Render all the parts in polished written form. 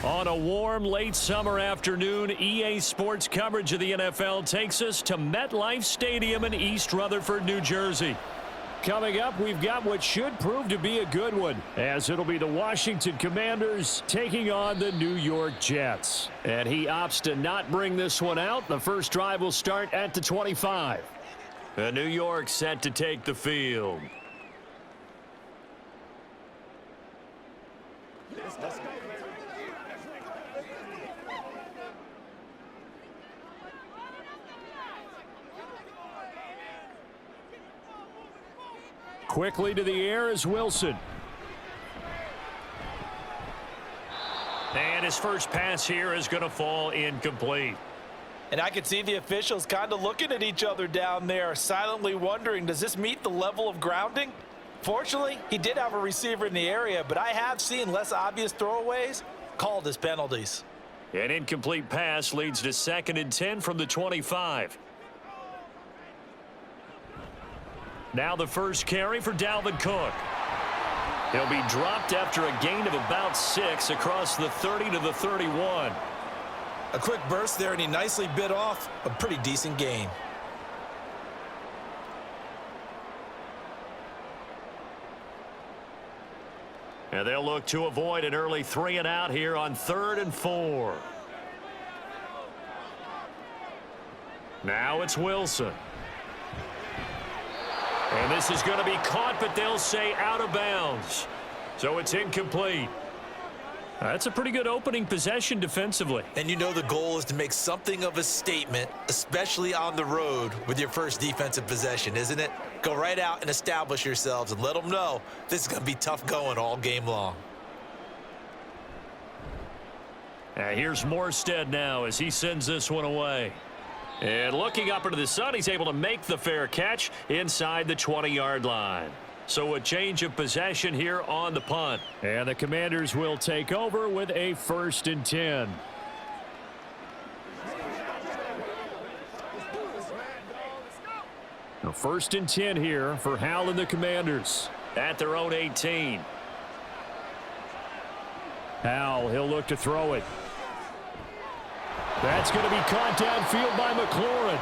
On a warm late summer afternoon, EA Sports coverage of the NFL takes us to MetLife Stadium in East Rutherford, New Jersey. Coming up, we've got what should prove to be a good one, as it'll be the Washington Commanders taking on the New York Jets. And he opts to not bring this one out. The first drive will start at the 25. The New York set to take the field. Quickly to the air is Wilson. And his first pass here is going to fall incomplete. And I could see the officials kind of looking at each other down there, silently wondering, does this meet the level of grounding? Fortunately, he did have a receiver in the area, but I have seen less obvious throwaways called as penalties. An incomplete pass leads to 2nd and 10 from the 25. Now the first carry for Dalvin Cook. He'll be dropped after a gain of about 6 across the 30 to the 31. A quick burst there, and he nicely bit off a pretty decent gain. And they'll look to avoid an early 3 and out here on 3rd and 4. Now it's Wilson. And this is going to be caught, but they'll say out of bounds. So it's incomplete. That's a pretty good opening possession defensively. And you know the goal is to make something of a statement, especially on the road with your first defensive possession, isn't it? Go right out and establish yourselves and let them know this is going to be tough going all game long. Here's Morstead now as he sends this one away. And looking up into the sun, he's able to make the fair catch inside the 20-yard line. So a change of possession here on the punt. And the Commanders will take over with a 1st and 10. A 1st and 10 here for Hal and the Commanders at their own 18. Hal, he'll look to throw it. That's going to be caught downfield by McLaurin.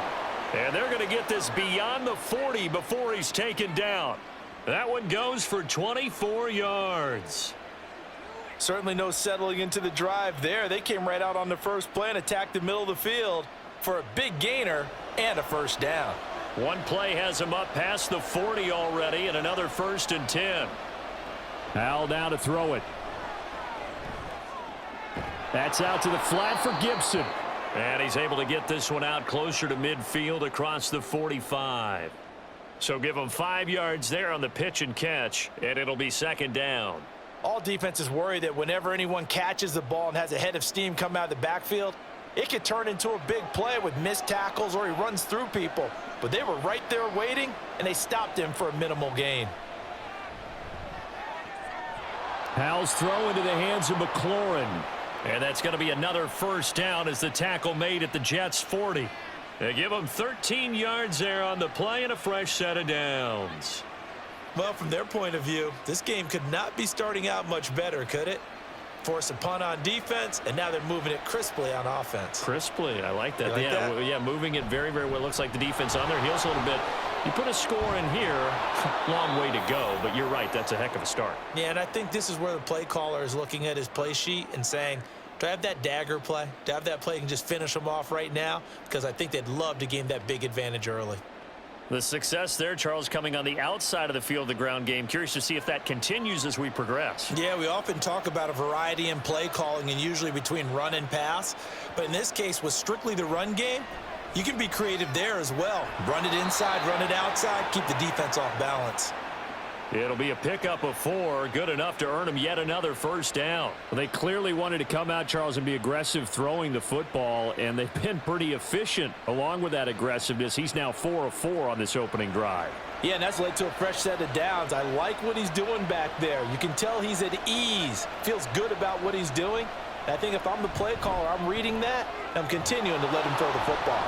And they're going to get this beyond the 40 before he's taken down. That one goes for 24 yards. Certainly no settling into the drive there. They came right out on the first play and attacked the middle of the field for a big gainer and a 1st down. One play has him up past the 40 already, and another 1st and 10. Hal down to throw it. That's out to the flat for Gibson. And he's able to get this one out closer to midfield across the 45. So give him 5 yards there on the pitch and catch, and it'll be 2nd down. All defenses worry that whenever anyone catches the ball and has a head of steam come out of the backfield, it could turn into a big play with missed tackles or he runs through people. But they were right there waiting, and they stopped him for a minimal gain. Hal's throw into the hands of McLaurin. And that's going to be another 1st down as the tackle made at the Jets' 40. They give him 13 yards there on the play and a fresh set of downs. Well, from their point of view, this game could not be starting out much better, could it? Force a punt on defense, and now they're moving it crisply on offense. Crisply, I like that. Like that? Yeah, moving it very, very well. Looks like the defense on their heels a little bit. You put a score in here, long way to go, but you're right, that's a heck of a start. Yeah, and I think this is where the play caller is looking at his play sheet and saying, do I have that dagger play? Do I have that play and just finish them off right now? Because I think they'd love to gain that big advantage early. The success there, Charles, coming on the outside of the field, the ground game. Curious to see if that continues as we progress. Yeah, we often talk about a variety in play calling and usually between run and pass. But in this case, with strictly the run game, you can be creative there as well. Run it inside, run it outside, keep the defense off balance. It'll be a pickup of 4, good enough to earn them yet another 1st down. Well, they clearly wanted to come out, Charles, and be aggressive throwing the football, and they've been pretty efficient along with that aggressiveness. He's now 4 of 4 on this opening drive. Yeah, and that's led to a fresh set of downs. I like what he's doing back there. You can tell he's at ease, feels good about what he's doing. I think if I'm the play caller, I'm reading that, and I'm continuing to let him throw the football.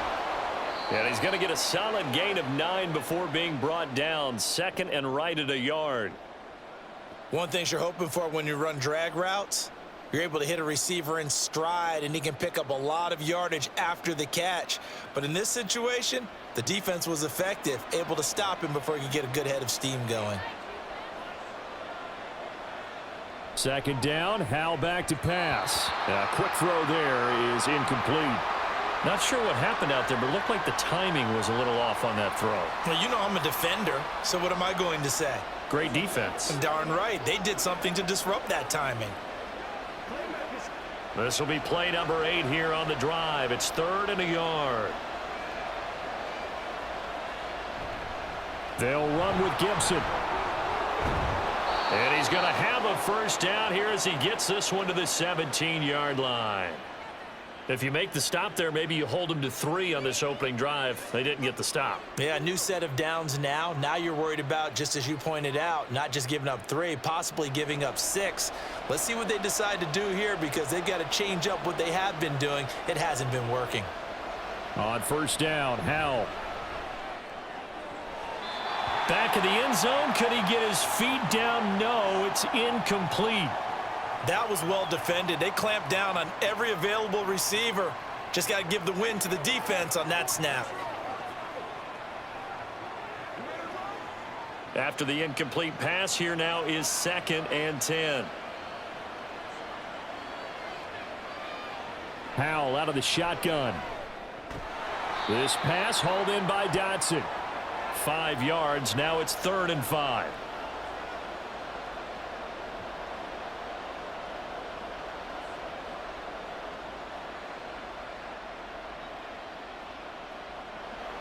And he's going to get a solid gain of 9 before being brought down. 2nd and right at a yard. One thing you're hoping for when you run drag routes, You're able to hit a receiver in stride, and he can pick up a lot of yardage after the catch. But in this situation, the defense was effective, able to stop him before he could get a good head of steam going. Second down, Howell back to pass. A quick throw there is incomplete. Not sure what happened out there, but it looked like the timing was a little off on that throw. Well, you know I'm a defender, so what am I going to say? Great defense. Darn right. They did something to disrupt that timing. This will be play number 8 here on the drive. It's 3rd and a yard. They'll run with Gibson. And he's going to have a first down here as he gets this one to the 17-yard line. If you make the stop there, maybe you hold them to 3 on this opening drive. They didn't get the stop. Yeah, new set of downs now. Now you're worried about, just as you pointed out, not just giving up 3, possibly giving up 6. Let's see what they decide to do here, because they've got to change up what they have been doing. It hasn't been working. On first down, Howell. Back of the end zone. Could he get his feet down? No, it's incomplete. That was well defended. They clamped down on every available receiver. Just got to give the win to the defense on that snap. After the incomplete pass, here now is 2nd and 10. Howell out of the shotgun. This pass hauled in by Dotson. 5 yards. Now it's 3rd and 5.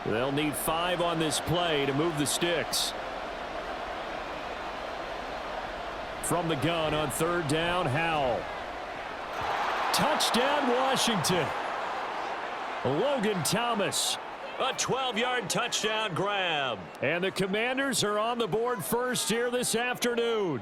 They'll need 5 on this play to move the sticks. From the gun on 3rd down, Howell. Touchdown, Washington. Logan Thomas. A 12-yard touchdown grab. And the Commanders are on the board first here this afternoon.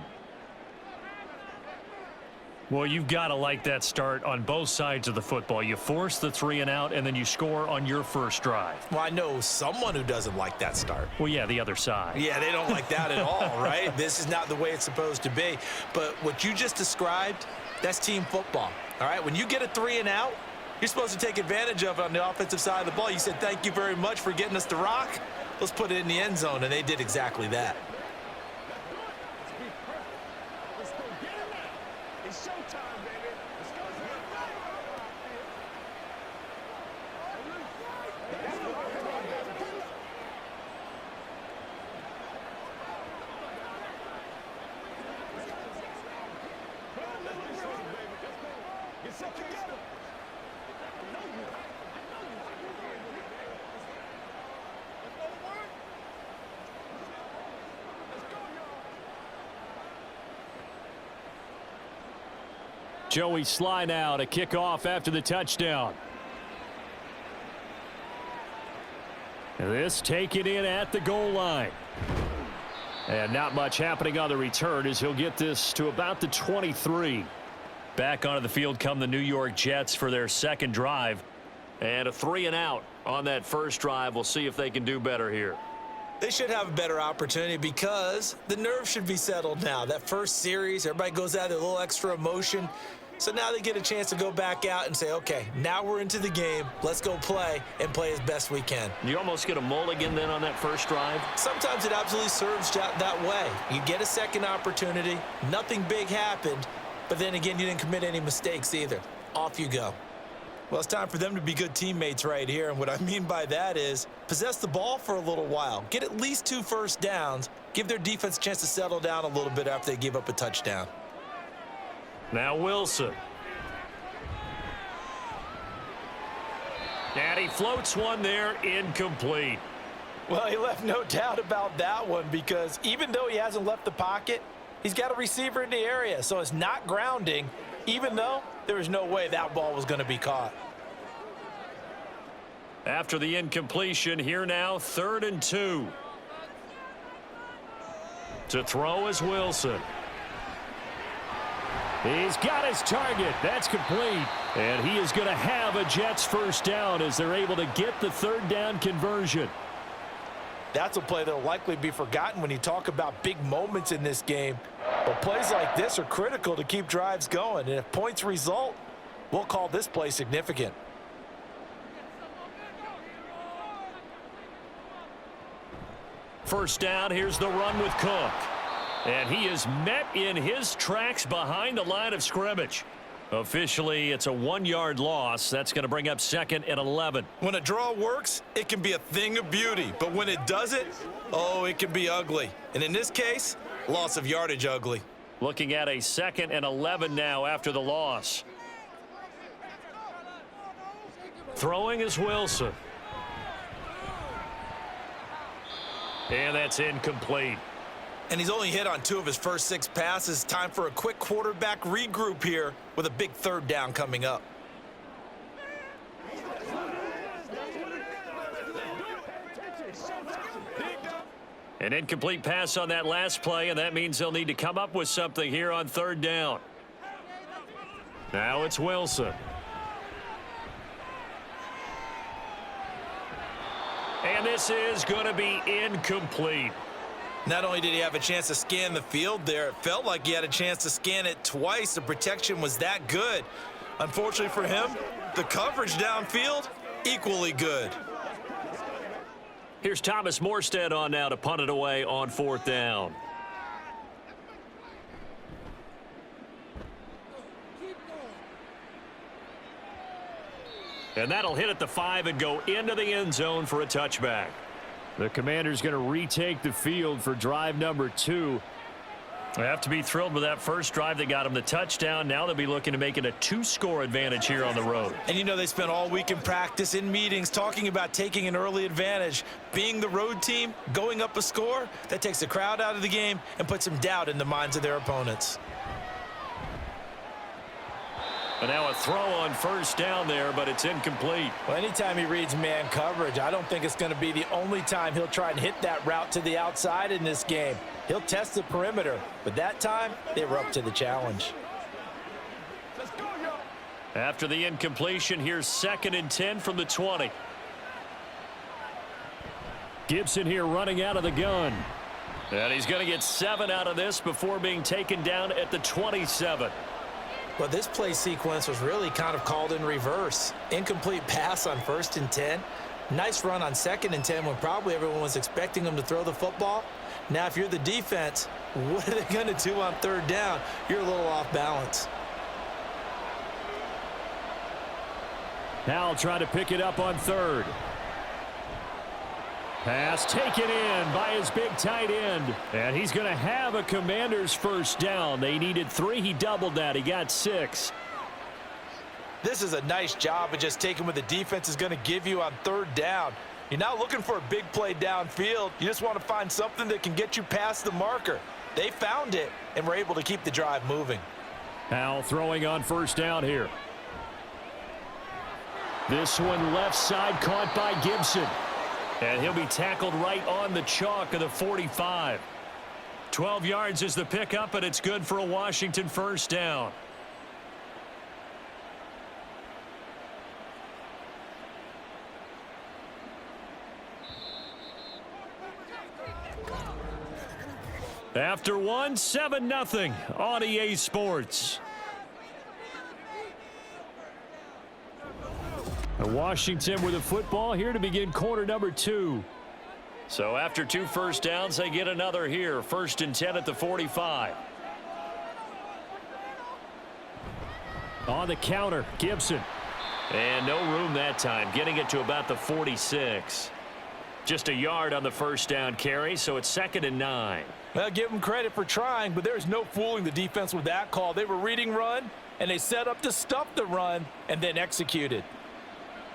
Well, you've got to like that start on both sides of the football. You force the 3 and out, and then you score on your first drive. Well, I know someone who doesn't like that start. Well, yeah, the other side. Yeah, they don't like that at all, right? This is not the way it's supposed to be. But what you just described, that's team football, all right? When you get a 3 and out, you're supposed to take advantage of it on the offensive side of the ball. You said, thank you very much for getting us the rock. Let's put it in the end zone, and they did exactly that. Joey Sly now to kick off after the touchdown. And this taken in at the goal line. And not much happening on the return as he'll get this to about the 23. Back onto the field come the New York Jets for their second drive. And a 3 and out on that first drive. We'll see if they can do better here. They should have a better opportunity because the nerves should be settled now. That first series, everybody goes out with a little extra emotion. So now they get a chance to go back out and say, okay, now we're into the game. Let's go play and play as best we can. You almost get a mulligan then on that first drive? Sometimes it absolutely serves that way. You get a second opportunity. Nothing big happened. But then again, you didn't commit any mistakes either. Off you go. Well, it's time for them to be good teammates right here. And what I mean by that is possess the ball for a little while. Get at least 2 first downs. Give their defense a chance to settle down a little bit after they give up a touchdown. Now Wilson. And he floats one there, incomplete. Well, he left no doubt about that one because even though he hasn't left the pocket, he's got a receiver in the area. So it's not grounding, even though there was no way that ball was going to be caught. After the incompletion, here now, 3rd and 2. To throw is Wilson. He's got his target. That's complete. And he is going to have a Jets first down as they're able to get the 3rd down conversion. That's a play that will likely be forgotten when you talk about big moments in this game. But plays like this are critical to keep drives going, and if points result, we'll call this play significant. First down, here's the run with Cook. And he is met in his tracks behind the line of scrimmage. Officially, it's a 1-yard loss. That's going to bring up 2nd and 11. When a draw works, it can be a thing of beauty. But when it doesn't, oh, it can be ugly. And in this case, loss of yardage ugly. Looking at a 2nd and 11 now after the loss. Throwing is Wilson. And that's incomplete. And he's only hit on 2 of his first 6 passes. Time for a quick quarterback regroup here with a big 3rd down coming up. An incomplete pass on that last play, and that means they'll need to come up with something here on 3rd down. Now it's Wilson. And this is going to be incomplete. Not only did he have a chance to scan the field there, it felt like he had a chance to scan it twice. The protection was that good. Unfortunately for him, the coverage downfield, equally good. Here's Thomas Morstead on now to punt it away on 4th down. And that'll hit at the 5 and go into the end zone for a touchback. The Commanders going to retake the field for drive number 2. They have to be thrilled with that first drive that got them the touchdown. Now they'll be looking to make it a 2-score advantage here on the road. And you know they spent all week in practice, in meetings, talking about taking an early advantage. Being the road team, going up a score, that takes the crowd out of the game and puts some doubt in the minds of their opponents. And now a throw on 1st down there, but it's incomplete. Well, anytime he reads man coverage, I don't think it's going to be the only time he'll try and hit that route to the outside in this game. He'll test the perimeter, but that time they were up to the challenge. After the incompletion, here's 2nd and 10 from the 20. Gibson here running out of the gun. And he's going to get 7 out of this before being taken down at the 27. Well, this play sequence was really kind of called in reverse. Incomplete pass on 1st and 10. Nice run on 2nd and 10 when probably everyone was expecting him to throw the football. Now, if you're the defense, what are they going to do on 3rd down? You're a little off balance. Howell trying to pick it up on 3rd. Pass taken in by his big tight end. And he's going to have a Commanders 1st down. They needed 3. He doubled that. He got 6. This is a nice job of just taking what the defense is going to give you on 3rd down. You're not looking for a big play downfield. You just want to find something that can get you past the marker. They found it and were able to keep the drive moving. Howell throwing on 1st down here. This one left side caught by Gibson. And he'll be tackled right on the chalk of the 45. 12 yards is the pickup, and it's good for a Washington 1st down. After 1, 7-0 on EA Sports. Washington with the football here to begin quarter number 2. So after 2 1st downs, they get another here. 1st and 10 at the 45. On the counter, Gibson. And no room that time, getting it to about the 46. Just a yard on the 1st down carry, so it's 2nd and 9. Well, give them credit for trying, but there's no fooling the defense with that call. They were reading run, and they set up to stuff the run and then executed.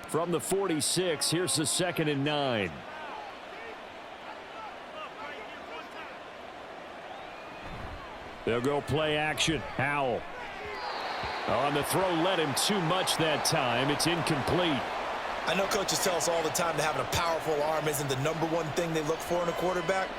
From the 46, here's the 2nd and 9. They'll go play action. Howell. On the throw, led him too much that time. It's incomplete. I know coaches tell us all the time that having a powerful arm isn't the #1 thing they look for in a quarterback.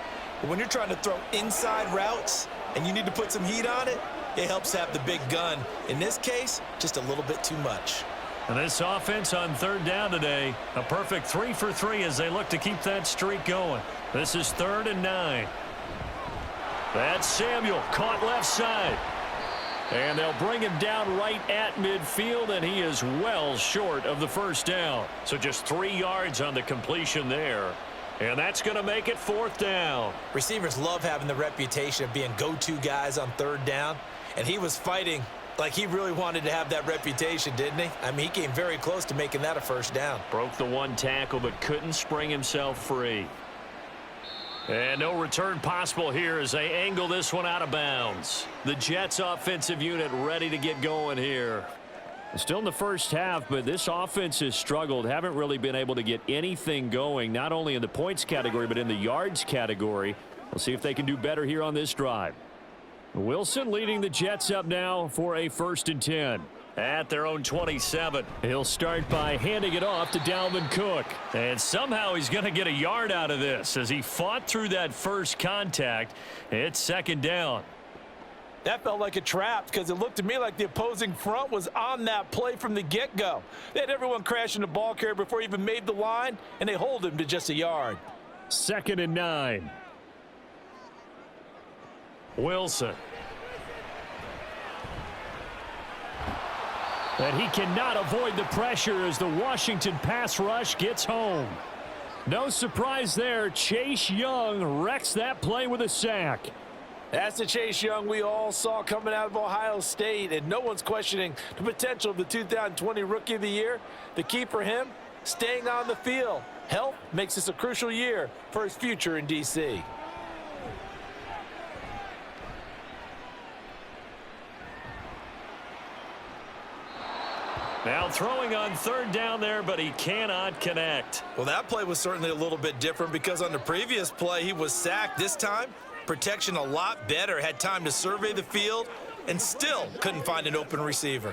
But when you're trying to throw inside routes and you need to put some heat on it, it helps have the big gun. In this case, just a little bit too much. And this offense on 3rd down today, a perfect 3 for 3 as they look to keep that streak going. This is 3rd and 9. That's Samuel, caught left side. And they'll bring him down right at midfield, and he is well short of the first down. So just 3 yards on the completion there. And that's going to make it 4th down. Receivers love having the reputation of being go-to guys on 3rd down. And he was fighting like he really wanted to have that reputation, didn't he? I mean, he came very close to making that a 1st down. Broke the 1 tackle, but couldn't spring himself free. And no return possible here as they angle this one out of bounds. The Jets offensive unit ready to get going here. Still in the first half, but this offense has struggled. Haven't really been able to get anything going, not only in the points category, but in the yards category. We'll see if they can do better here on this drive. Wilson leading the Jets up now for a 1st and 10. At their own 27. He'll start by handing it off to Dalvin Cook. And somehow he's going to get a yard out of this as he fought through that first contact. It's 2nd down. That felt like a trap because it looked to me like the opposing front was on that play from the get-go. They had everyone crashing the ball carrier before he even made the line, and they hold him to just a yard. 2nd and 9. Wilson. And he cannot avoid the pressure as the Washington pass rush gets home. No surprise there. Chase Young wrecks that play with a sack. That's the Chase Young we all saw coming out of Ohio State, and no one's questioning the potential of the 2020 Rookie of the Year. The key for him, staying on the field. Health makes this a crucial year for his future in D.C. Now throwing on 3rd down there, but he cannot connect. Well, that play was certainly a little bit different because on the previous play, he was sacked. This time, protection a lot better. Had time to survey the field and still couldn't find an open receiver.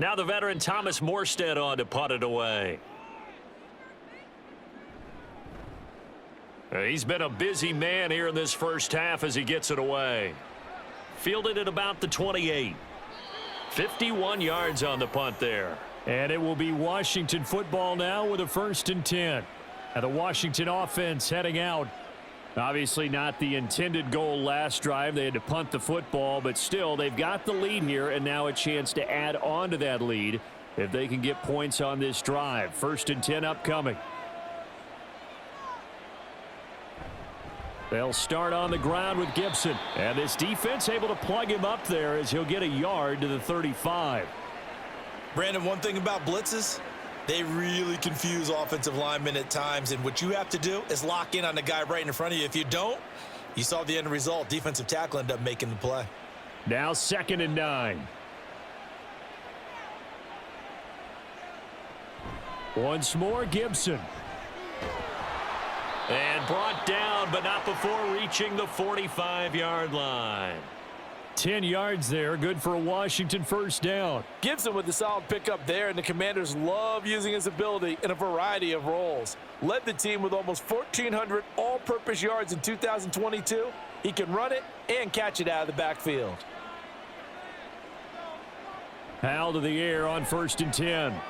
Now the veteran Thomas Morstead on to punt it away. He's been a busy man here in this first half as he gets it away. Fielded at about the 28. 51 yards on the punt there. And it will be Washington football now with a 1st and 10. And the Washington offense heading out. Obviously not the intended goal last drive. They had to punt the football, but still they've got the lead here and now a chance to add on to that lead if they can get points on this drive. 1st and 10 upcoming. They'll start on the ground with Gibson. And this defense able to plug him up there as he'll get a yard to the 35. Brandon, one thing about blitzes, they really confuse offensive linemen at times. And what you have to do is lock in on the guy right in front of you. If you don't, you saw the end result. Defensive tackle ended up making the play. Now 2nd and 9. Once more, Gibson. And brought down, but not before reaching the 45-yard line. 10 yards there, good for a Washington 1st down. Gibson with the solid pickup there, and the Commanders love using his ability in a variety of roles. Led the team with almost 1,400 all-purpose yards in 2022. He can run it and catch it out of the backfield. Howell to the air on 1st and 10.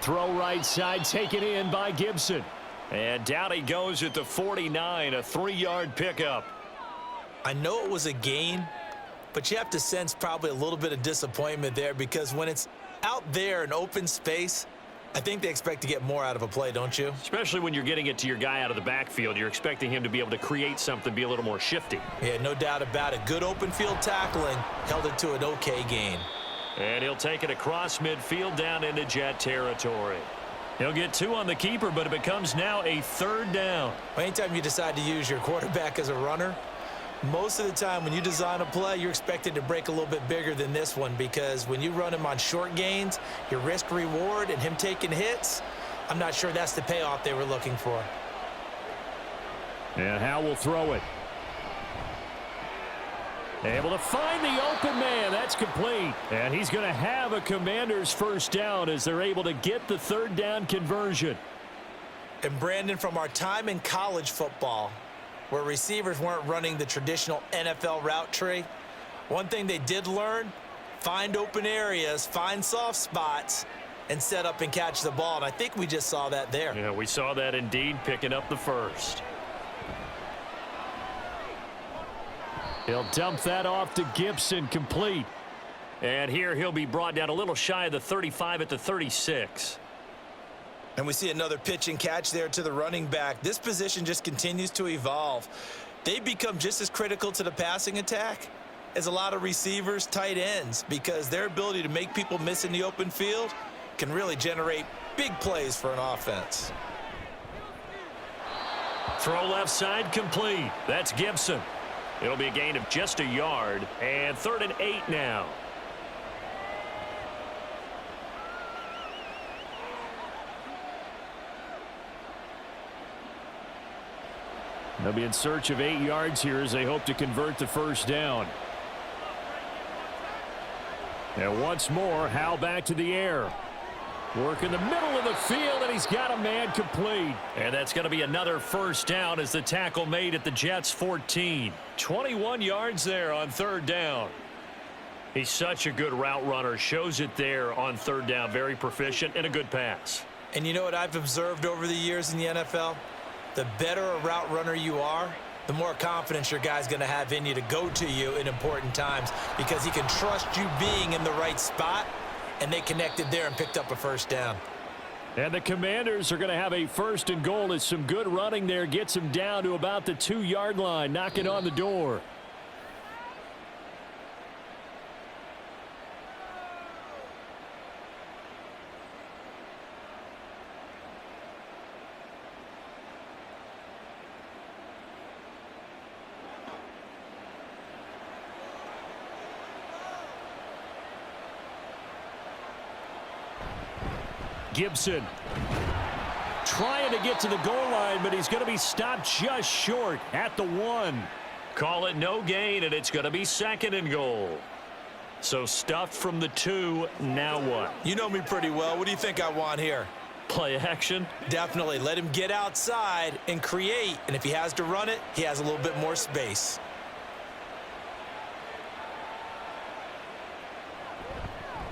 Throw right side, taken in by Gibson. And down he goes at the 49, a 3-yard pickup. I know it was a gain, but you have to sense probably a little bit of disappointment there because when it's out there in open space, I think they expect to get more out of a play, don't you? Especially when you're getting it to your guy out of the backfield. You're expecting him to be able to create something, be a little more shifty. Yeah, no doubt about it. Good open field tackling held it to an okay gain. And he'll take it across midfield down into Jet territory. He'll get 2 on the keeper, but it becomes now a 3rd down. Anytime you decide to use your quarterback as a runner, most of the time when you design a play, you're expected to break a little bit bigger than this one because when you run him on short gains, your risk reward and him taking hits, I'm not sure that's the payoff they were looking for. And Howell will throw it. Able to find the open man. That's complete. And he's going to have a Commander's 1st down as they're able to get the 3rd down conversion. And Brandon, from our time in college football, where receivers weren't running the traditional NFL route tree, one thing they did learn, find open areas, find soft spots, and set up and catch the ball. And I think we just saw that there. Yeah, we saw that indeed, picking up the 1st. He'll dump that off to Gibson, complete. And here he'll be brought down a little shy of the 35 at the 36. And we see another pitch and catch there to the running back. This position just continues to evolve. They become just as critical to the passing attack as a lot of receivers, tight ends, because their ability to make people miss in the open field can really generate big plays for an offense. Throw left side, complete. That's Gibson. It'll be a gain of just a yard, and 3rd and 8 now. They'll be in search of 8 yards here as they hope to convert the first down. And once more, Howell back to the air. Work in the middle of the field, and he's got a man complete. And that's going to be another first down as the tackle made at the Jets' 14. 21 yards there on 3rd down. He's such a good route runner. Shows it there on 3rd down. Very proficient and a good pass. And you know what I've observed over the years in the NFL? The better a route runner you are, the more confidence your guy's going to have in you to go to you in important times, because he can trust you being in the right spot, and they connected there and picked up a first down. And the Commanders are going to have a 1st and goal as some good running there gets them down to about the 2-yard line, knocking on the door. Gibson trying to get to the goal line, but he's going to be stopped just short at the 1. Call it no gain, and it's going to be 2nd and goal. So stuffed from the 2, now what? You know me pretty well. What do you think I want here? Play action? Definitely. Let him get outside and create, and if he has to run it, he has a little bit more space.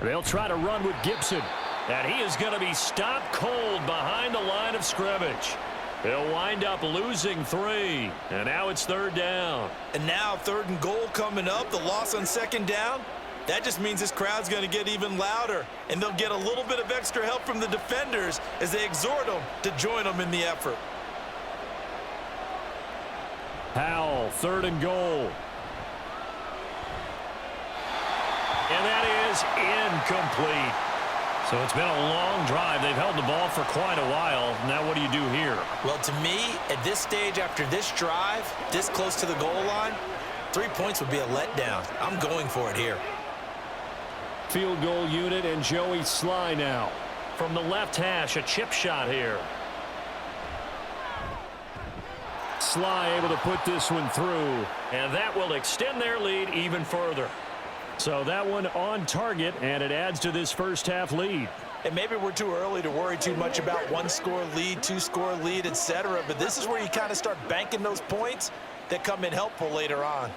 They'll try to run with Gibson. And he is going to be stopped cold behind the line of scrimmage. He'll wind up losing 3. And now it's 3rd down. And now 3rd and goal coming up. The loss on 2nd down. That just means this crowd's going to get even louder. And they'll get a little bit of extra help from the defenders as they exhort them to join them in the effort. Howell, 3rd and goal. And that is incomplete. So it's been a long drive. They've held the ball for quite a while. Now what do you do here? Well, to me, at this stage after this drive, this close to the goal line, 3 points would be a letdown. I'm going for it here. Field goal unit and Joey Sly now. From the left hash, a chip shot here. Sly able to put this one through. And that will extend their lead even further. So that one on target, and it adds to this first half lead. And maybe we're too early to worry too much about 1-score lead, 2-score lead, etc. But this is where you kind of start banking those points that come in helpful later on.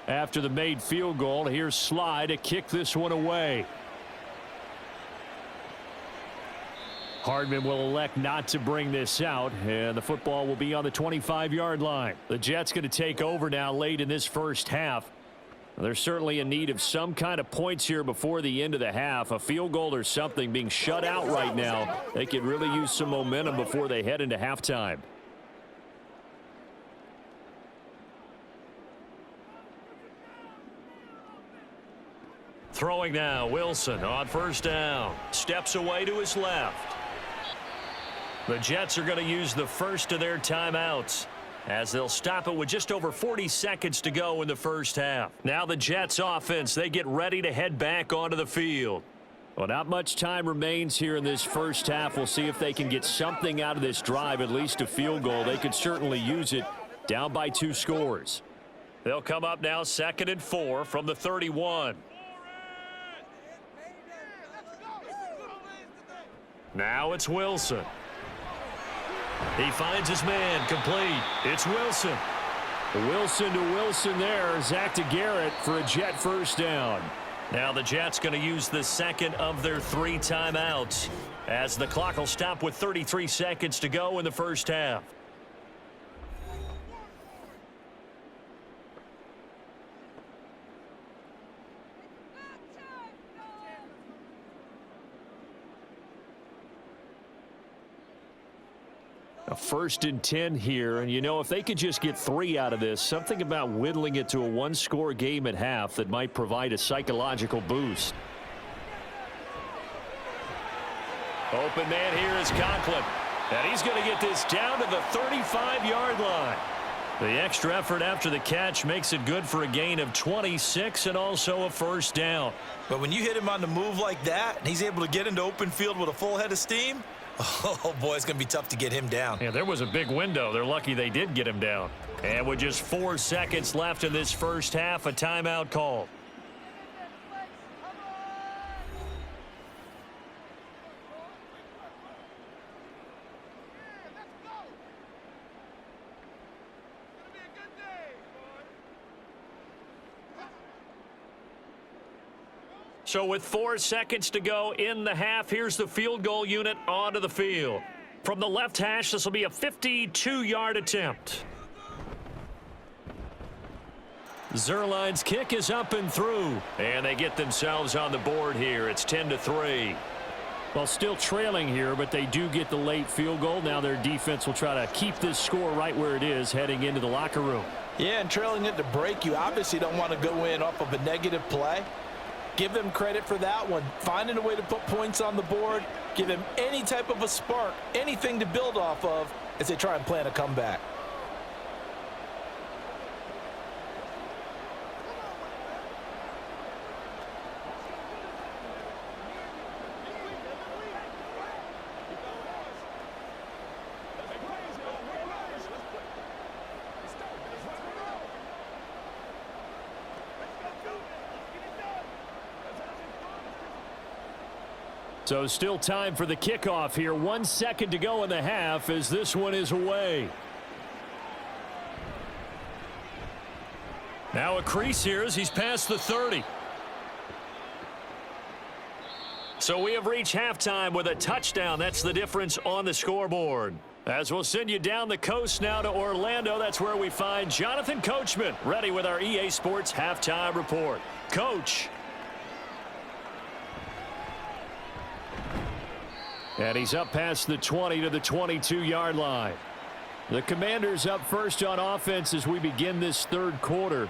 After the made field goal, here's Sly to kick this one away. Hardman will elect not to bring this out, and the football will be on the 25-yard line. The Jets going to take over now late in this first half. They're certainly in need of some kind of points here before the end of the half. A field goal or something, being shut out right now. They could really use some momentum before they head into halftime. Throwing now, Wilson on first down. Steps away to his left. The Jets are going to use the first of their timeouts, as they'll stop it with just over 40 seconds to go in the first half. Now the Jets offense, they get ready to head back onto the field. Well, not much time remains here in this first half. We'll see if they can get something out of this drive, at least a field goal. They could certainly use it. Down by 2 scores. They'll come up now 2nd and 4 from the 31. Now it's Wilson. He finds his man complete. It's Wilson. Wilson to Wilson there. Zach to Garrett for a Jet first down. Now the Jets going to use the second of their 3 timeouts as the clock will stop with 33 seconds to go in the first half. A 1st and 10 here, and you know, if they could just get 3 out of this, something about whittling it to a 1-score game at half that might provide a psychological boost. Open man here is Conklin, and he's going to get this down to the 35-yard line. The extra effort after the catch makes it good for a gain of 26 and also a first down. But when you hit him on the move like that, and he's able to get into open field with a full head of steam, oh, boy, it's going to be tough to get him down. Yeah, there was a big window. They're lucky they did get him down. And with just 4 seconds left in this first half, a timeout call. So with 4 seconds to go in the half, here's the field goal unit onto the field. From the left hash, this will be a 52-yard attempt. Zerline's kick is up and through, and they get themselves on the board here. It's 10-3. Well, still trailing here, but they do get the late field goal. Now their defense will try to keep this score right where it is heading into the locker room. Yeah, and trailing it to break, you obviously don't want to go in off of a negative play. Give them credit for that one. Finding a way to put points on the board. Give them any type of a spark, anything to build off of as they try and plan a comeback. So still time for the kickoff here. 1 second to go in the half as this one is away. Now a crease here as he's past the 30. So we have reached halftime with a touchdown. That's the difference on the scoreboard. As we'll send you down the coast now to Orlando, that's where we find Jonathan Coachman ready with our EA Sports halftime report. Coach. And he's up past the 20 to the 22-yard line. The Commanders up first on offense as we begin this third quarter.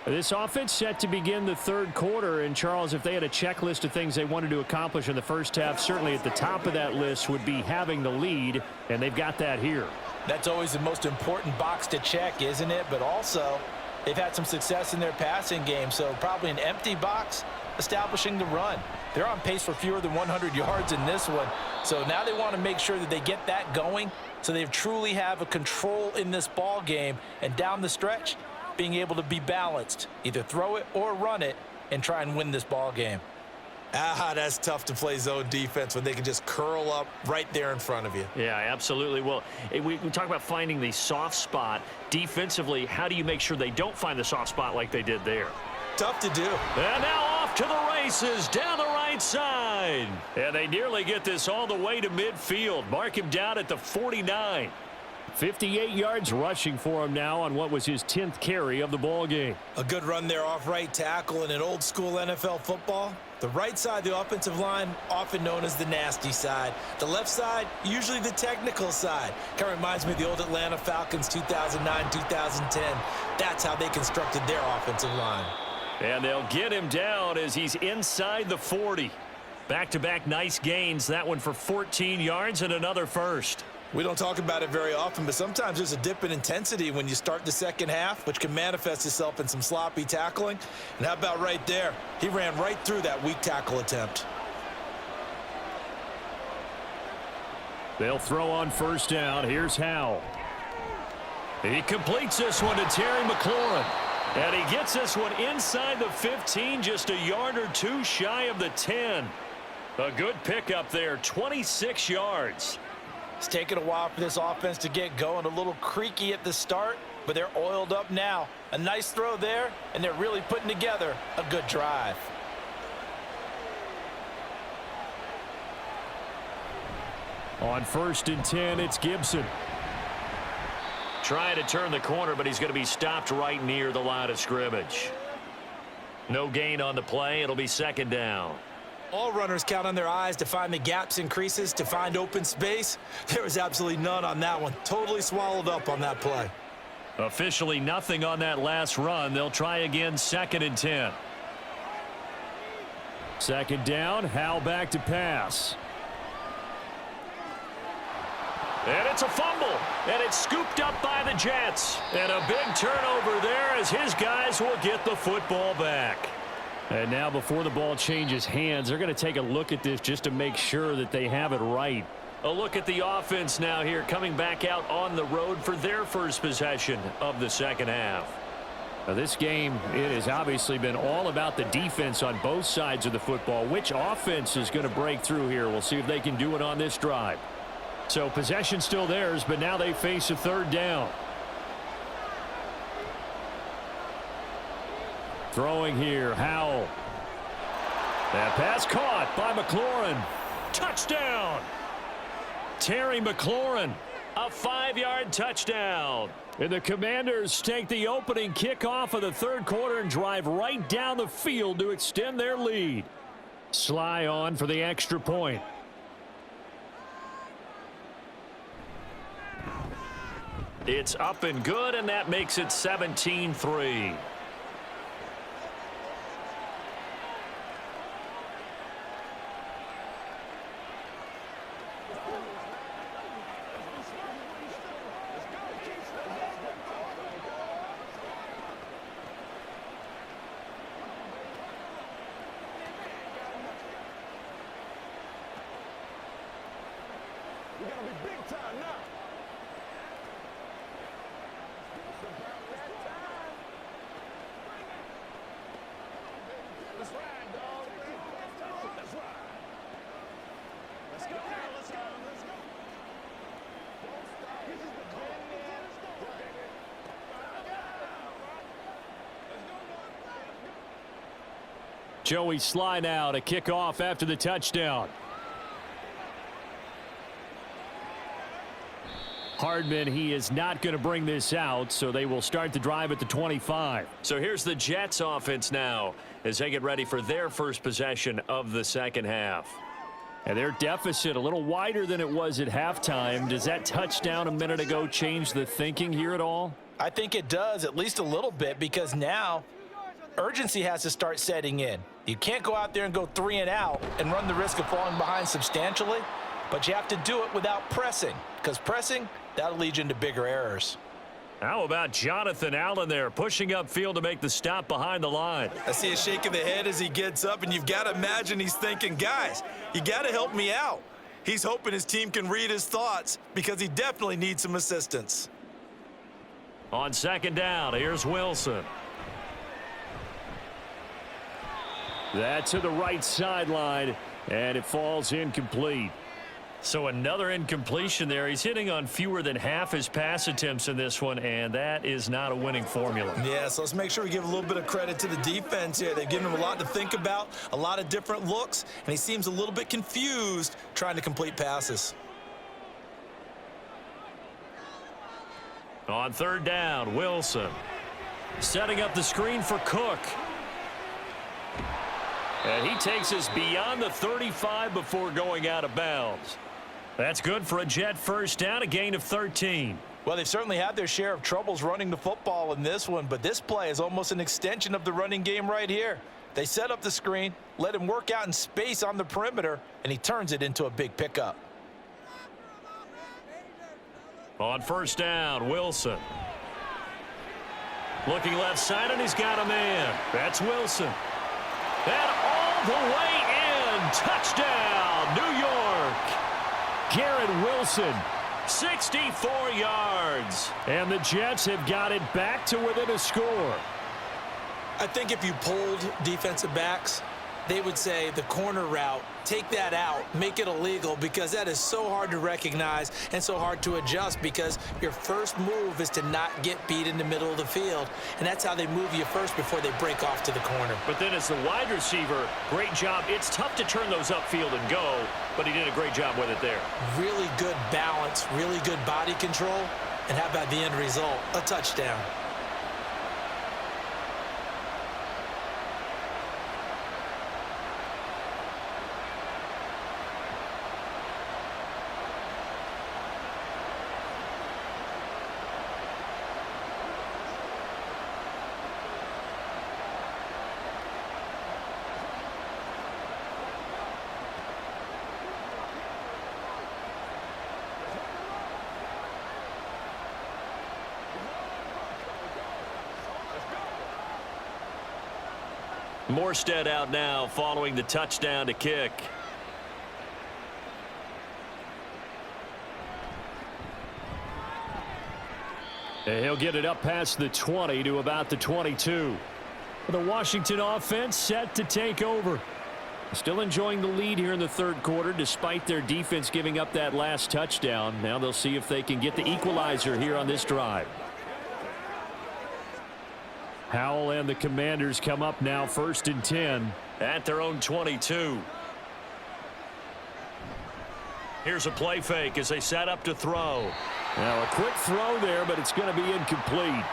This offense set to begin the third quarter. And, Charles, if they had a checklist of things they wanted to accomplish in the first half, certainly at the top of that list would be having the lead, and they've got that here. That's always the most important box to check, isn't it? But also, they've had some success in their passing game, so probably an empty box establishing the run. They're on pace for fewer than 100 yards in this one. So now they want to make sure that they get that going so they truly have a control in this ball game. And down the stretch, being able to be balanced, either throw it or run it and try and win this ball game. That's tough to play zone defense when they can just curl up right there in front of you. Yeah, absolutely. Well, we talk about finding the soft spot. Defensively, how do you make sure they don't find the soft spot like they did there? Tough to do. And now off to the races down the right side. And they nearly get this all the way to midfield. Mark him down at the 49. 58 yards rushing for him now on what was his 10th carry of the ball game. A good run there off right tackle in an old school NFL football. The right side, the offensive line, often known as the nasty side. The left side, usually the technical side. Kind of reminds me of the old Atlanta Falcons 2009, 2010. That's how they constructed their offensive line. And they'll get him down as he's inside the 40. Back-to-back nice gains. That one for 14 yards and another first. We don't talk about it very often, but sometimes there's a dip in intensity when you start the second half, which can manifest itself in some sloppy tackling. And how about right there? He ran right through that weak tackle attempt. They'll throw on first down. Here's Howell. He completes this one to Terry McLaurin. And he gets this one inside the 15, just a yard or two shy of the 10. A good pickup there, 26 yards. It's taken a while for this offense to get going. A little creaky at the start, but they're oiled up now. A nice throw there, and they're really putting together a good drive. On 1st and 10, it's Gibson. Trying to turn the corner, but he's going to be stopped right near the line of scrimmage. No gain on the play. It'll be 2nd down. All runners count on their eyes to find the gaps and creases, to find open space. There was absolutely none on that one. Totally swallowed up on that play. Officially nothing on that last run. They'll try again, 2nd and 10. 2nd down, Howell back to pass. And it's a fumble, and it's scooped up by the Jets. And a big turnover there as his guys will get the football back. And now before the ball changes hands, they're going to take a look at this just to make sure that they have it right. A look at the offense now here, coming back out on the road for their first possession of the 2nd half. Now this game, it has obviously been all about the defense on both sides of the football. Which offense is going to break through here? We'll see if they can do it on this drive. So possession still theirs, but now they face a 3rd down. Throwing here, Howell. That pass caught by McLaurin. Touchdown! Terry McLaurin, a 5-yard touchdown. And the Commanders take the opening kickoff of the 3rd quarter and drive right down the field to extend their lead. Sly on for the extra point. It's up and good, and that makes it 17-3. We're gonna be big time now. Let's ride, dog. Let's ride. Let's go now. Let's go. Let's go. Don't stop. This is the goal. Let's go. Joey Sly now to kick off after the touchdown. Hardman, he is not going to bring this out, so they will start the drive at the 25. So here's the Jets offense now as they get ready for their first possession of the 2nd half. And their deficit a little wider than it was at halftime. Does that touchdown a minute ago change the thinking here at all? I think it does, at least a little bit, because now urgency has to start setting in. You can't go out there and go 3 and out and run the risk of falling behind substantially, but you have to do it without pressing, because pressing, that'll lead you into bigger errors. How about Jonathan Allen there pushing upfield to make the stop behind the line? I see a shake of the head as he gets up, and you've got to imagine he's thinking, guys, you got to help me out. He's hoping his team can read his thoughts because he definitely needs some assistance. On 2nd down, here's Wilson. That to the right sideline, and it falls incomplete. So another incompletion there. He's hitting on fewer than half his pass attempts in this one, and that is not a winning formula. Yeah, so let's make sure we give a little bit of credit to the defense here. They've given him a lot to think about, a lot of different looks, and he seems a little bit confused trying to complete passes. On 3rd down, Wilson setting up the screen for Cook. And he takes us beyond the 35 before going out of bounds. That's good for a Jet first down, a gain of 13. Well, they've certainly had their share of troubles running the football in this one, but this play is almost an extension of the running game right here. They set up the screen, let him work out in space on the perimeter, and he turns it into a big pickup. On 1st down, Wilson. Looking left side, and he's got a man. That's Wilson. And all the way in. Touchdown, New York. Garrett Wilson 64 yards. And the Jets have got it back to within a score. I think if you polled defensive backs, they would say the corner route, take that out, make it illegal, because that is so hard to recognize and so hard to adjust, because your first move is to not get beat in the middle of the field, and that's how they move you first before they break off to the corner. But then as the wide receiver, great job. It's tough to turn those upfield and go, but he did a great job with it there. Really good balance, really good body control, and how about the end result? A touchdown. Morstead out now following the touchdown to kick. And he'll get it up past the 20 to about the 22. The Washington offense set to take over. Still enjoying the lead here in the third quarter despite their defense giving up that last touchdown. Now they'll see if they can get the equalizer here on this drive. Howell and the Commanders come up now 1st and 10 at their own 22. Here's a play fake as they set up to throw. Now a quick throw there, but it's going to be incomplete.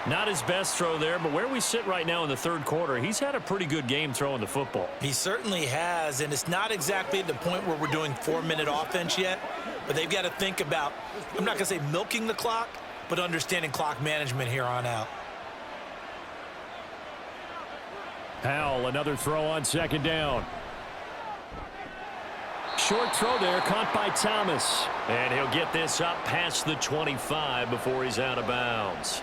Not his best throw there, but where we sit right now in the third quarter, he's had a pretty good game throwing the football. He certainly has, and it's not exactly at the point where we're doing 4-minute offense yet, but they've got to think about, I'm not going to say milking the clock, but understanding clock management here on out. Howell, another throw on 2nd down. Short throw there, caught by Thomas. And he'll get this up past the 25 before he's out of bounds.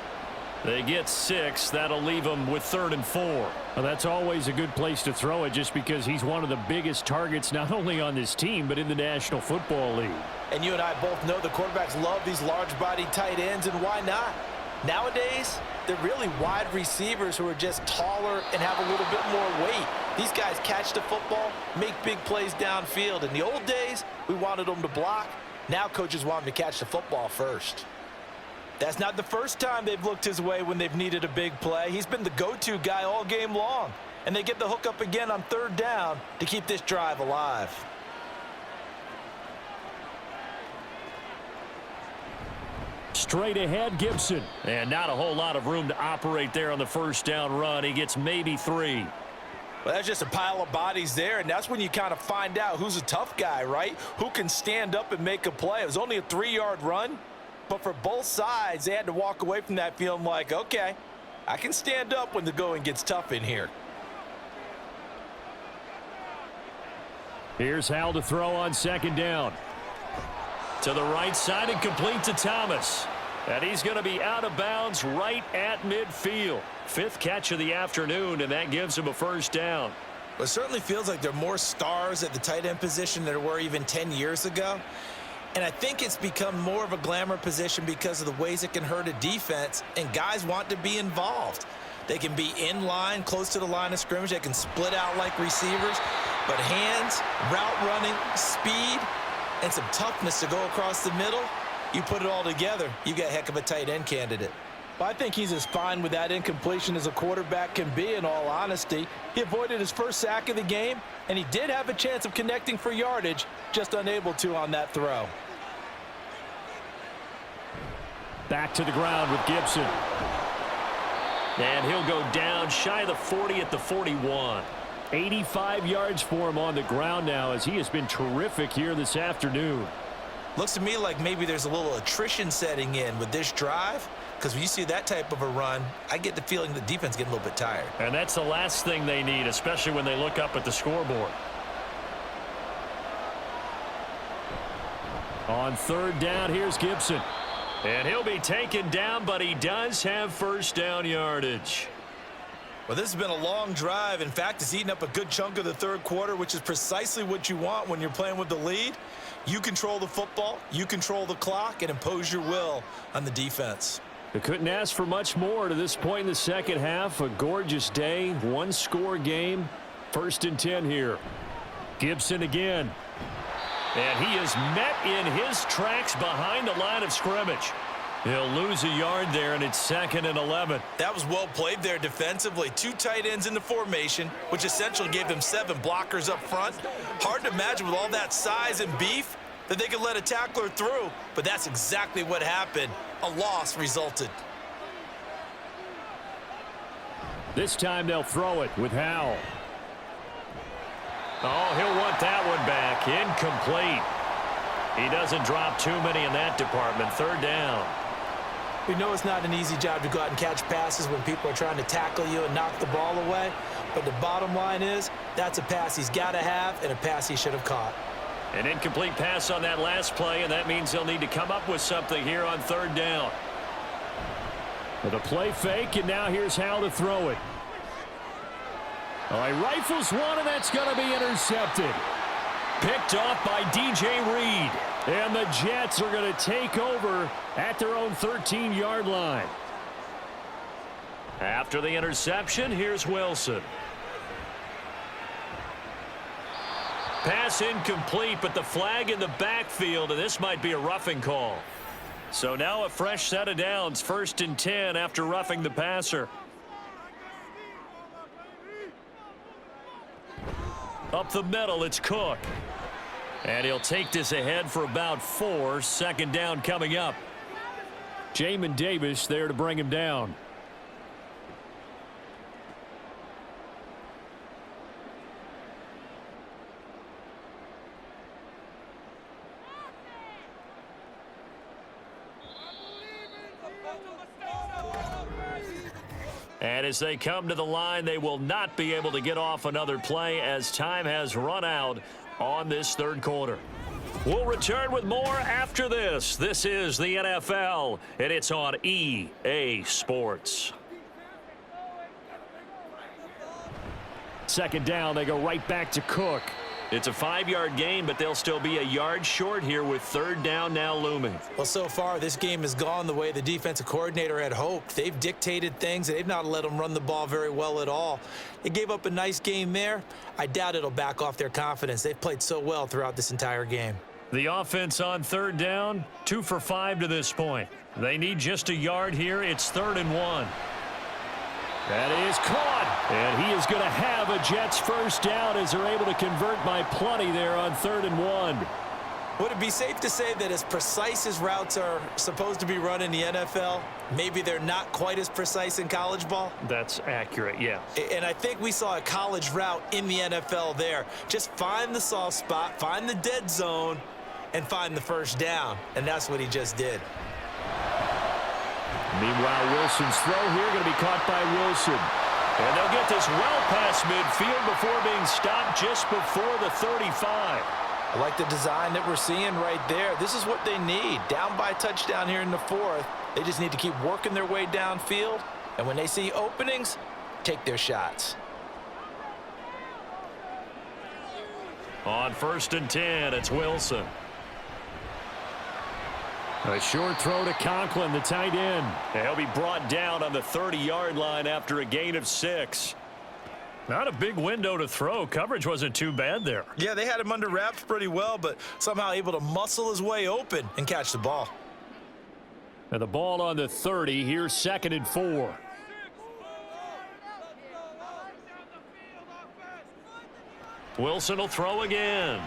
They get 6. That'll leave him with 3rd and 4. Well, that's always a good place to throw it just because he's one of the biggest targets not only on this team but in the National Football League. And you and I both know the quarterbacks love these large-body tight ends, and why not? Nowadays, they're really wide receivers who are just taller and have a little bit more weight. These guys catch the football, make big plays downfield. In the old days, we wanted them to block. Now coaches want them to catch the football first. That's not the first time they've looked his way when they've needed a big play. He's been the go-to guy all game long. And they get the hook up again on 3rd down to keep this drive alive. Straight ahead, Gibson. And not a whole lot of room to operate there on the 1st down run. He gets maybe 3. Well, that's just a pile of bodies there, and that's when you kind of find out who's a tough guy, right? Who can stand up and make a play. It was only a 3-yard run, but for both sides, they had to walk away from that feeling like, okay, I can stand up when the going gets tough in here. Here's Howell to throw on 2nd down. To the right side and complete to Thomas. And he's going to be out of bounds right at midfield. 5th catch of the afternoon, and that gives him a 1st down. Well, it certainly feels like there are more stars at the tight end position than there were even 10 years ago. And I think it's become more of a glamour position because of the ways it can hurt a defense, and guys want to be involved. They can be in line, close to the line of scrimmage. They can split out like receivers. But hands, route running, speed, and some toughness to go across the middle, you put it all together, you got a heck of a tight end candidate. Well, I think he's as fine with that incompletion as a quarterback can be, in all honesty. He avoided his first sack of the game, and he did have a chance of connecting for yardage, just unable to on that throw. Back to the ground with Gibson. And he'll go down shy of the 40 at the 41. 85 yards for him on the ground now as he has been terrific here this afternoon. Looks to me like maybe there's a little attrition setting in with this drive, because when you see that type of a run, I get the feeling the defense getting a little bit tired. And that's the last thing they need, especially when they look up at the scoreboard. On 3rd down, here's Gibson. And he'll be taken down, but he does have 1st down yardage. Well, this has been a long drive. In fact, it's eaten up a good chunk of the third quarter, which is precisely what you want when you're playing with the lead. You control the football, you control the clock, and impose your will on the defense. They couldn't ask for much more to this point in the second half. A gorgeous day, one-score game. 1st and 10 here. Gibson again. And he is met in his tracks behind the line of scrimmage. He'll lose a yard there, and it's 2nd and 11. That was well played there defensively. 2 tight ends in the formation, which essentially gave them 7 blockers up front. Hard to imagine with all that size and beef that they could let a tackler through, but that's exactly what happened. A loss resulted. This time they'll throw it with Howell. Oh, he'll want that one back. Incomplete. He doesn't drop too many in that department. 3rd down. We know it's not an easy job to go out and catch passes when people are trying to tackle you and knock the ball away. But the bottom line is that's a pass he's got to have and a pass he should have caught. An incomplete pass on that last play, and that means they'll need to come up with something here on 3rd down. With a play fake, and now here's how to throw it. All right, rifles one, and that's going to be intercepted. Picked off by DJ Reed. And the Jets are going to take over at their own 13-yard line. After the interception, here's Wilson. Pass incomplete, but the flag in the backfield, and this might be a roughing call. So now a fresh set of downs, 1st and 10 after roughing the passer. Up the middle, it's Cook. And he'll take this ahead for about 4. 2nd down coming up. Jamin Davis there to bring him down. And as they come to the line, they will not be able to get off another play as time has run out on this 3rd quarter. We'll return with more after this. This is the NFL, and it's on EA Sports. 2nd down, they go right back to Cook. It's a 5-yard gain, but they'll still be a yard short here with 3rd down now looming. Well, so far, this game has gone the way the defensive coordinator had hoped. They've dictated things. They've not let them run the ball very well at all. They gave up a nice game there. I doubt it'll back off their confidence. They've played so well throughout this entire game. The offense on 3rd down, 2 for 5 to this point. They need just a yard here. It's 3rd and 1. That is caught, and he is going to have a Jets 1st down as they're able to convert by plenty there on 3rd and 1. Would it be safe to say that as precise as routes are supposed to be run in the NFL, maybe they're not quite as precise in college ball? That's accurate, yeah. And I think we saw a college route in the NFL there. Just find the soft spot, find the dead zone, and find the 1st down. And that's what he just did. Meanwhile, Wilson's throw here going to be caught by Wilson. And they'll get this well past midfield before being stopped just before the 35. I like the design that we're seeing right there. This is what they need. Down by a touchdown here in the 4th. They just need to keep working their way downfield. And when they see openings, take their shots. On 1st and 10, it's Wilson. A short throw to Conklin, the tight end. He'll be brought down on the 30-yard line after a gain of 6. Not a big window to throw. Coverage wasn't too bad there. Yeah, they had him under wraps pretty well, but somehow able to muscle his way open and catch the ball. And the ball on the 30. Here's 2nd and 4. Wilson will throw again.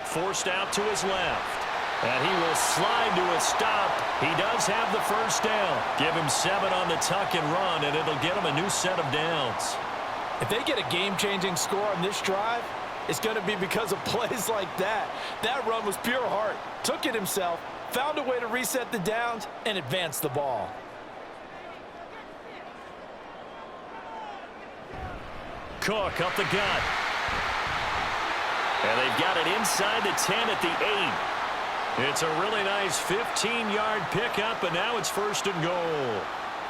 Forced out to his left. And he will slide to a stop. He does have the 1st down. Give him 7 on the tuck and run, and it'll get him a new set of downs. If they get a game-changing score on this drive, it's going to be because of plays like that. That run was pure heart. Took it himself, found a way to reset the downs, and advance the ball. Cook up the gut. And they've got it inside the 10 at the 8. It's a really nice 15-yard pickup, and now it's 1st and goal.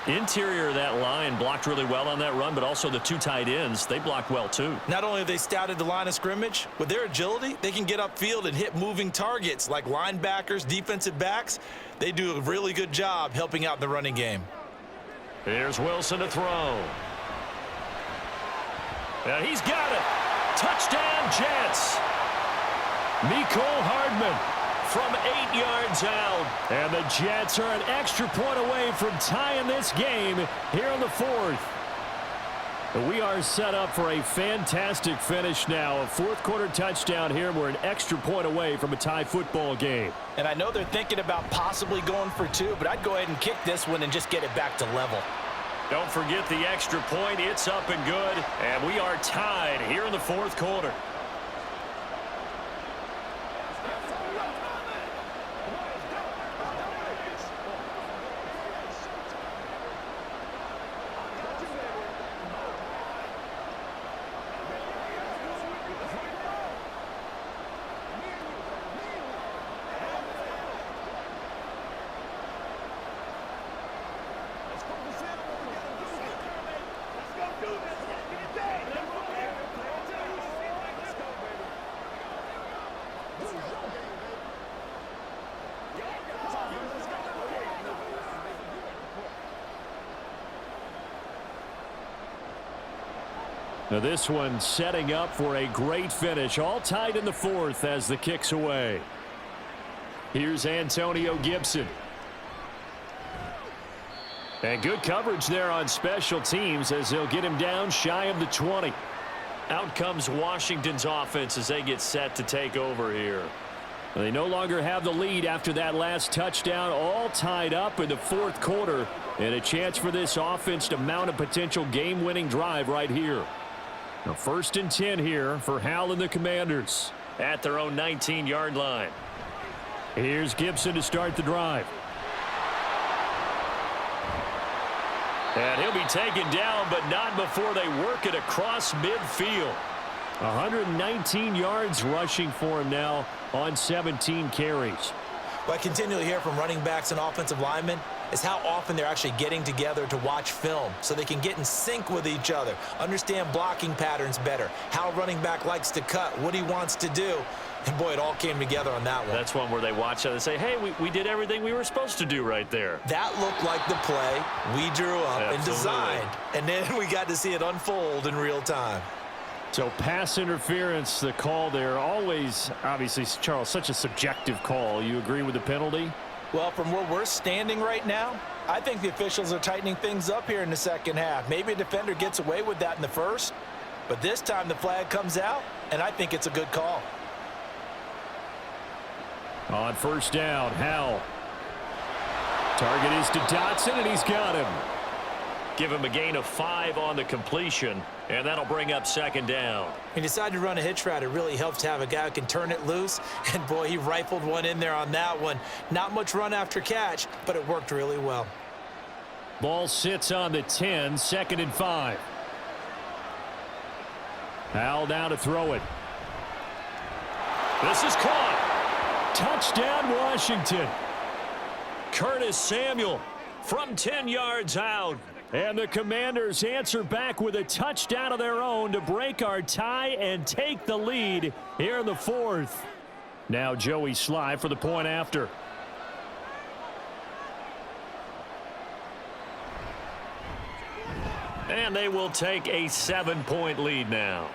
Interior of that line blocked really well on that run, but also the two tight ends, they blocked well too. Not only have they scouted the line of scrimmage, with their agility, they can get upfield and hit moving targets like linebackers, defensive backs. They do a really good job helping out in the running game. Here's Wilson to throw. And he's got it. Touchdown, Jets. Mecole Hardman from 8 yards out. And the Jets are an extra point away from tying this game here in the fourth. We are set up for a fantastic finish now. A fourth-quarter touchdown here. We're an extra point away from a tie football game. And I know they're thinking about possibly going for two, but I'd go ahead and kick this one and just get it back to level. Don't forget the extra point. It's up and good. And we are tied here in the fourth quarter. Now this one setting up for a great finish. All tied in the fourth as the kick's away. Here's Antonio Gibson. And good coverage there on special teams as they'll get him down shy of the 20. Out comes Washington's offense as they get set to take over here. They no longer have the lead after that last touchdown. All tied up in the fourth quarter. And a chance for this offense to mount a potential game-winning drive right here. Now 1st and 10 here for Hal and the Commanders at their own 19-yard line. Here's Gibson to start the drive. And he'll be taken down, but not before they work it across midfield. 119 yards rushing for him now on 17 carries. What I continually hear from running backs and offensive linemen is how often they're actually getting together to watch film so they can get in sync with each other, understand blocking patterns better, how a running back likes to cut, what he wants to do. And, boy, it all came together on that one. That's one where they watch it and say, hey, we did everything we were supposed to do right there. That looked like the play we drew up and designed. And then we got to see it unfold in real time. So pass interference, the call there, always, obviously, Charles, such a subjective call. You agree with the penalty? Well, from where we're standing right now, I think the officials are tightening things up here in the second half. Maybe a defender gets away with that in the first, but this time the flag comes out, and I think it's a good call. On 1st down, Howell. Target is to Dotson, and he's got him. Give him a gain of 5 on the completion, and that'll bring up 2nd down. When you decide to run a hitch route, it really helps to have a guy who can turn it loose. And, boy, he rifled one in there on that one. Not much run after catch, but it worked really well. Ball sits on the 10, 2nd and 5. Howell down to throw it. This is caught. Touchdown, Washington. Curtis Samuel from 10 yards out. And the Commanders answer back with a touchdown of their own to break our tie and take the lead here in the fourth. Now Joey Sly for the point after. And they will take a 7-point lead now.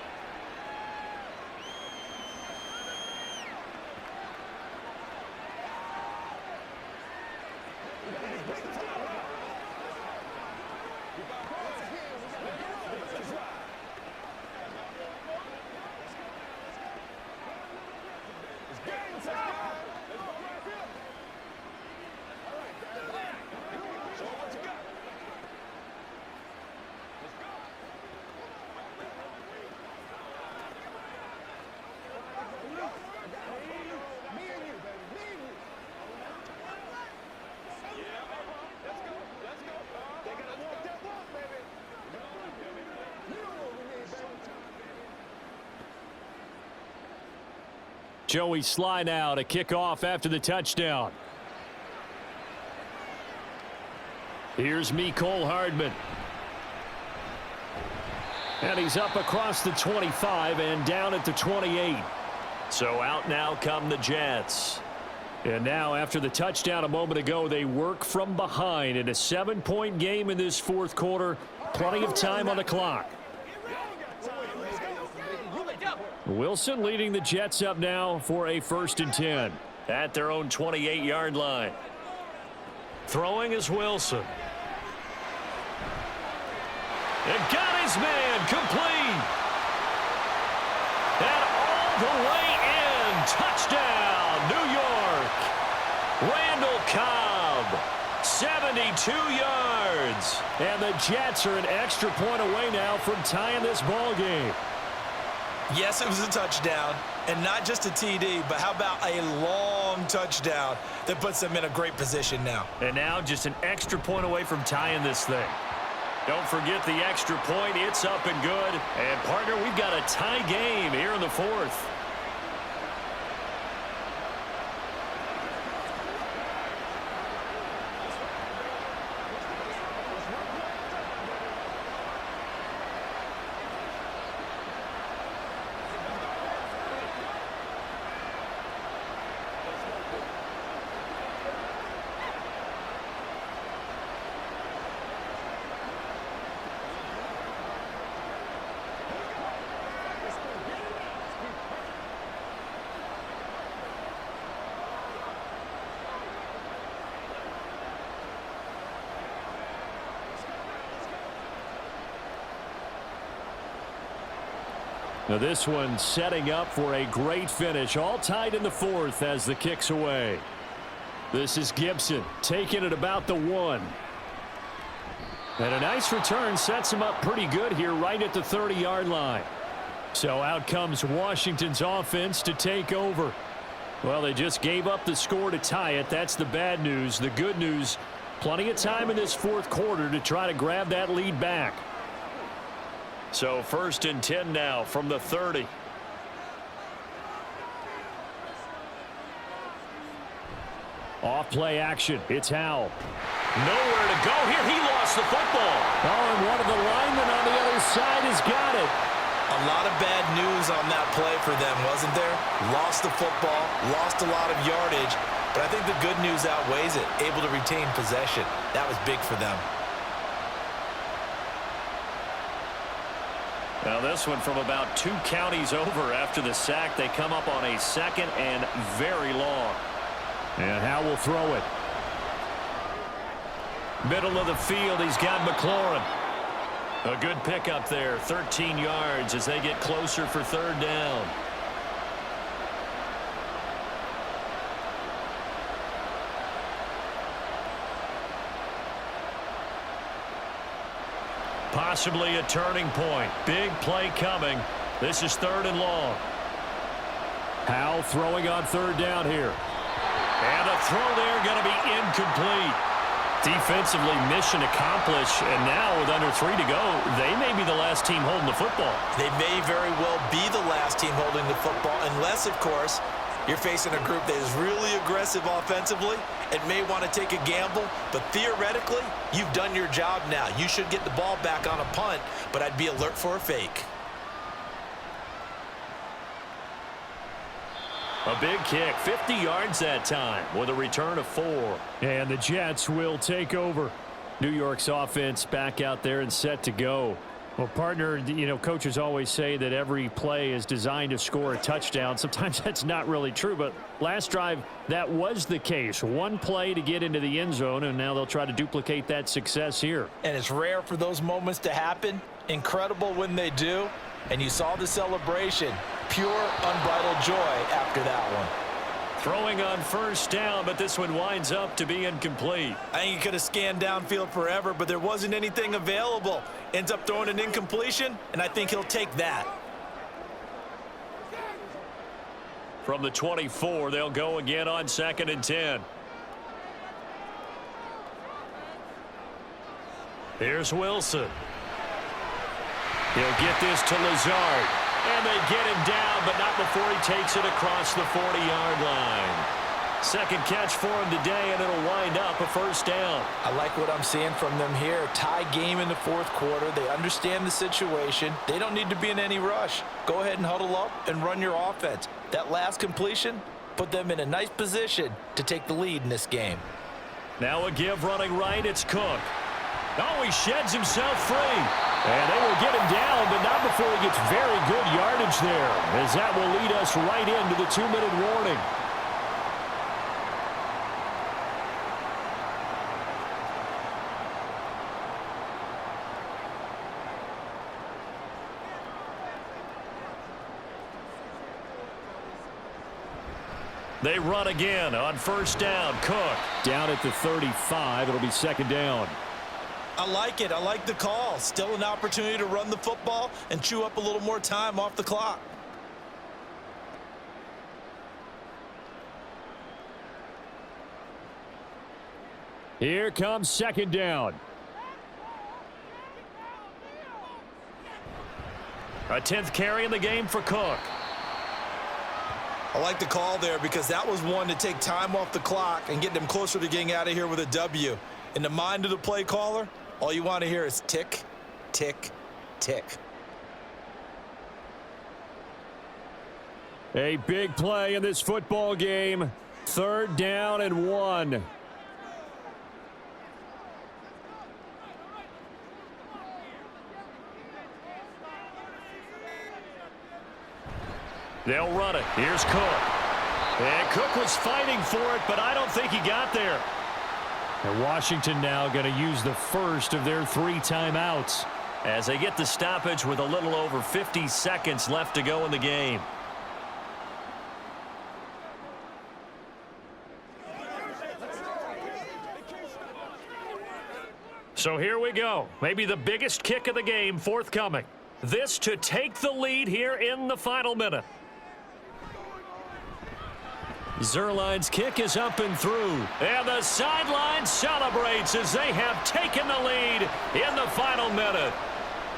Joey Sly now to kick off after the touchdown. Here's Mecole Hardman. And he's up across the 25 and down at the 28. So out now come the Jets. And now after the touchdown a moment ago, they work from behind in a 7-point game in this fourth quarter. Plenty of time on the clock. Wilson leading the Jets up now for a 1st and 10 at their own 28-yard line. Throwing is Wilson. And got his man complete. And all the way in. Touchdown, New York. Randall Cobb, 72 yards. And the Jets are an extra point away now from tying this ball game. Yes, it was a touchdown, and not just a TD, but how about a long touchdown that puts them in a great position now. And now just an extra point away from tying this thing. Don't forget the extra point. It's up and good. And, partner, we've got a tie game here in the fourth. Now this one setting up for a great finish. All tied in the fourth as the kick's away. This is Gibson taking it about the 1. And a nice return sets him up pretty good here right at the 30-yard line. So out comes Washington's offense to take over. Well, they just gave up the score to tie it. That's the bad news. The good news, plenty of time in this fourth quarter to try to grab that lead back. So 1st and 10 now from the 30. Off play action. It's Howell. Nowhere to go here. He lost the football. Oh, and one of the linemen on the other side has got it. A lot of bad news on that play for them, wasn't there? Lost the football, lost a lot of yardage, but I think the good news outweighs it. Able to retain possession. That was big for them. Now this one from about 2 counties over after the sack. They come up on a 2nd and very long. And Howell will throw it. Middle of the field, he's got McLaurin. A good pickup there, 13 yards as they get closer for 3rd down. Possibly a turning point. Big play coming. This is 3rd and long. Howell throwing on 3rd down here. And a throw there going to be incomplete. Defensively, mission accomplished. And now with under 3 to go, they may be the last team holding the football. They may very well be the last team holding the football, unless, of course, you're facing a group that is really aggressive offensively and may want to take a gamble. But theoretically, you've done your job now. You should get the ball back on a punt, but I'd be alert for a fake. A big kick, 50 yards that time with a return of 4. And the Jets will take over. New York's offense back out there and set to go. Well, partner, you know, coaches always say that every play is designed to score a touchdown. Sometimes that's not really true, but last drive, that was the case. One play to get into the end zone, and now they'll try to duplicate that success here. And it's rare for those moments to happen. Incredible when they do. And you saw the celebration. Pure, unbridled joy after that one. Throwing on 1st down, but this one winds up to be incomplete. I think he could have scanned downfield forever, but there wasn't anything available. Ends up throwing an incompletion, and I think he'll take that. From the 24, they'll go again on 2nd and 10. Here's Wilson. He'll get this to Lazard. And they get him down, but not before he takes it across the 40-yard line. Second catch for him today, and it'll wind up a first down. I like what I'm seeing from them here. Tie game in the fourth quarter. They understand the situation. They don't need to be in any rush. Go ahead and huddle up and run your offense. That last completion put them in a nice position to take the lead in this game. Now a give running right. It's Cook. Oh, he sheds himself free. And they will get him down, but not before he gets very good yardage there, as that will lead us right into the 2-minute warning. They run again on first down. Cook down at the 35. It'll be second down. I like it. I like the call. Still an opportunity to run the football and chew up a little more time off the clock. Here comes second down. A 10th carry in the game for Cook. I like the call there because that was one to take time off the clock and get them closer to getting out of here with a W. In the mind of the play caller, all you want to hear is tick, tick, tick. A big play in this football game. Third down and 1. They'll run it. Here's Cook. And Cook was fighting for it, but I don't think he got there. And Washington now going to use the first of their 3 timeouts as they get the stoppage with a little over 50 seconds left to go in the game. So here we go. Maybe the biggest kick of the game forthcoming. This to take the lead here in the final minute. Zerline's kick is up and through. And the sideline celebrates as they have taken the lead in the final minute.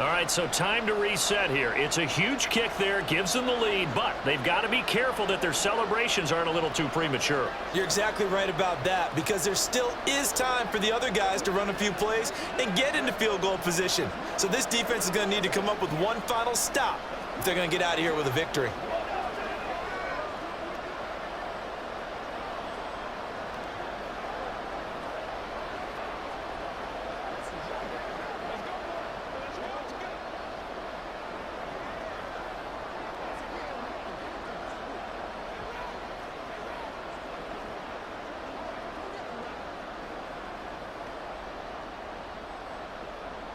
All right, so time to reset here. It's a huge kick there, gives them the lead, but they've got to be careful that their celebrations aren't a little too premature. You're exactly right about that because there still is time for the other guys to run a few plays and get into field goal position. So this defense is going to need to come up with one final stop if they're going to get out of here with a victory.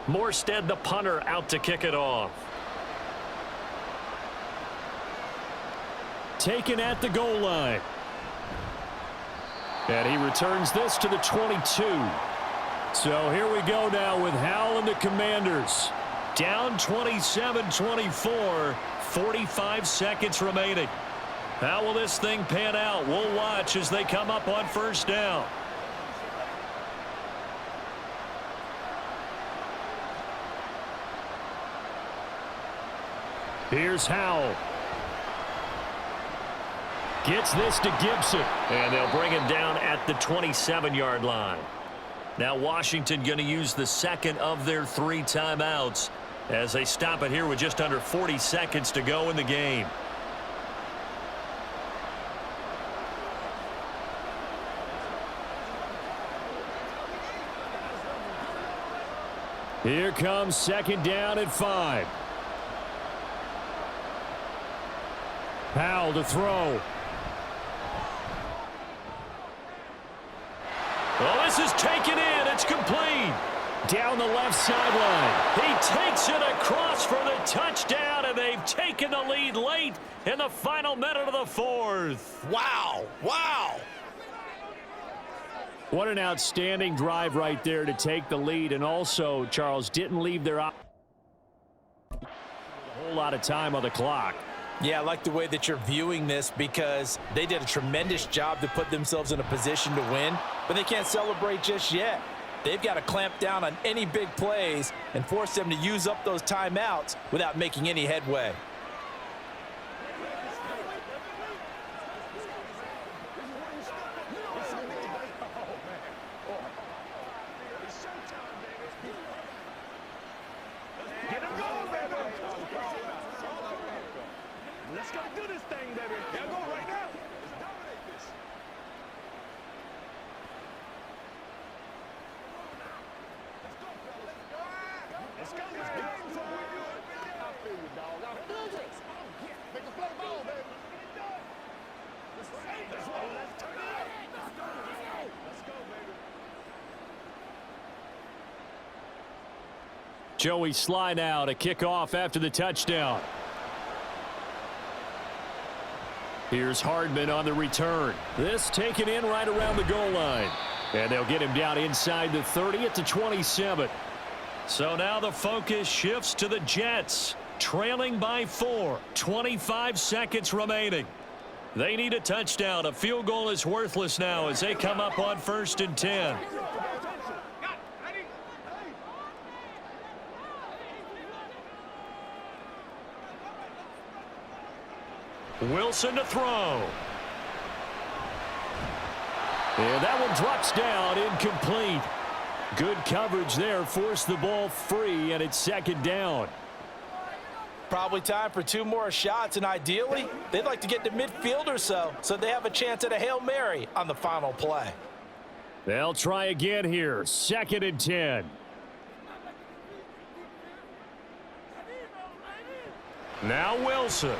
Morstead, the punter, out to kick it off. Taken at the goal line. And he returns this to the 22. So here we go now with Howell and the Commanders. Down 27-24, 45 seconds remaining. How will this thing pan out? We'll watch as they come up on first down. Here's Howell. Gets this to Gibson. And they'll bring him down at the 27-yard line. Now Washington going to use the second of their 3 timeouts as they stop it here with just under 40 seconds to go in the game. Here comes second down at 5. Powell to throw. Well, this is taken in. It's complete. Down the left sideline. He takes it across for the touchdown, and they've taken the lead late in the final minute of the 4th. Wow. Wow. What an outstanding drive right there to take the lead, and also, Charles, didn't leave their a whole lot of time on the clock. Yeah, I like the way that you're viewing this because they did a tremendous job to put themselves in a position to win, but they can't celebrate just yet. They've got to clamp down on any big plays and force them to use up those timeouts without making any headway. go do this thing, baby. Yeah, go right now. Let's dominate this. Let's go, fellas. Let's go. Let's go. I feel you, dog. I feel you. Make a play ball, baby. Let's roll. Let's turn it up. Let's go, baby. Joey Sly now to kick off after the touchdown. Here's Hardman on the return. This taken in right around the goal line. And they'll get him down inside the 30 at the 27. So now the focus shifts to the Jets. Trailing by 4. 25 seconds remaining. They need a touchdown. A field goal is worthless now as they come up on 1st and 10. Wilson to throw. And that one drops down, incomplete. Good coverage there, forced the ball free, and it's 2nd down. Probably time for 2 more shots, and ideally, they'd like to get to midfield or so they have a chance at a Hail Mary on the final play. They'll try again here, 2nd and 10. Now Wilson.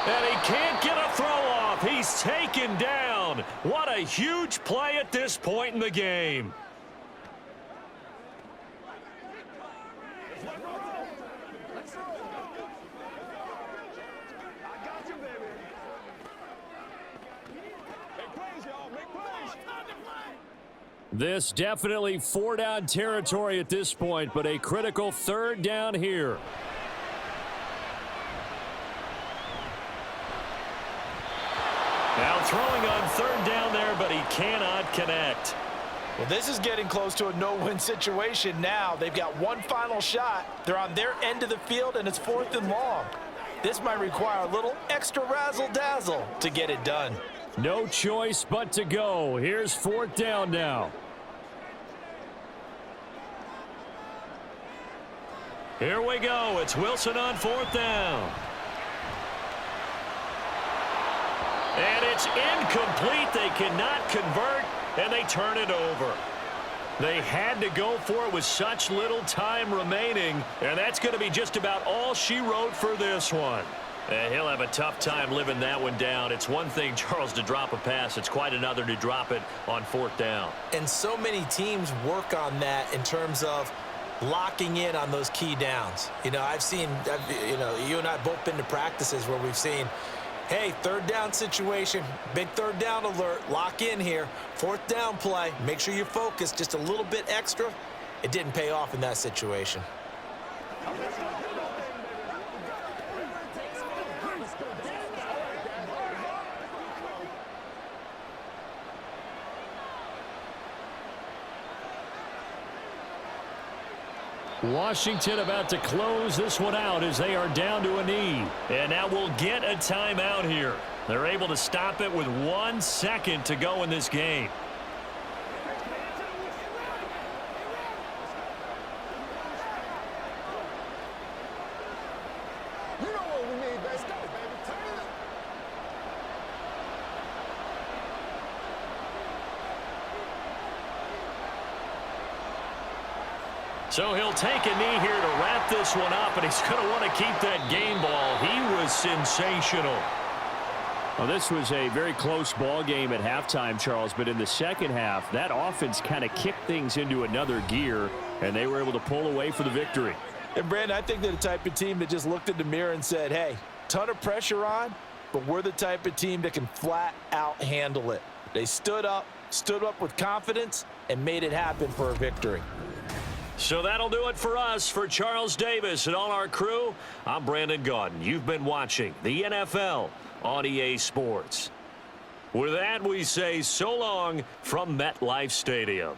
And he can't get a throw off. He's taken down. What a huge play at this point in the game. I got you, baby. Make plays, y'all. Make plays. This definitely 4-down territory at this point, but a critical 3rd down here. Now throwing on 3rd down there, but he cannot connect. Well, this is getting close to a no-win situation now. They've got one final shot. They're on their end of the field, and it's 4th and long. This might require a little extra razzle-dazzle to get it done. No choice but to go. Here's 4th down now. Here we go. It's Wilson on 4th down. And it's incomplete. They cannot convert, and they turn it over. They had to go for it with such little time remaining, and that's going to be just about all she wrote for this one. And he'll have a tough time living that one down. It's one thing, Charles, to drop a pass. It's quite another to drop it on 4th down. And so many teams work on that in terms of locking in on those key downs. You know, you and I have both been to practices where we've seen, hey, 3rd down situation, big 3rd down alert, lock in here, 4th down play, make sure you're focused just a little bit extra. It didn't pay off in that situation. Washington about to close this one out as they are down to a knee. And now we'll get a timeout here. They're able to stop it with 1 second to go in this game. You know what we need, baby. Turn it up. So he'll take a knee here to wrap this one up, and he's going to want to keep that game ball. He was sensational. Well, this was a very close ball game at halftime, Charles, but in the second half, that offense kind of kicked things into another gear, and they were able to pull away for the victory. And, Brandon, I think they're the type of team that just looked in the mirror and said, hey, ton of pressure on, but we're the type of team that can flat out handle it. They stood up with confidence, and made it happen for a victory. So that'll do it for us. For Charles Davis and all our crew, I'm Brandon Gaudin. You've been watching the NFL on EA Sports. With that, we say so long from MetLife Stadium.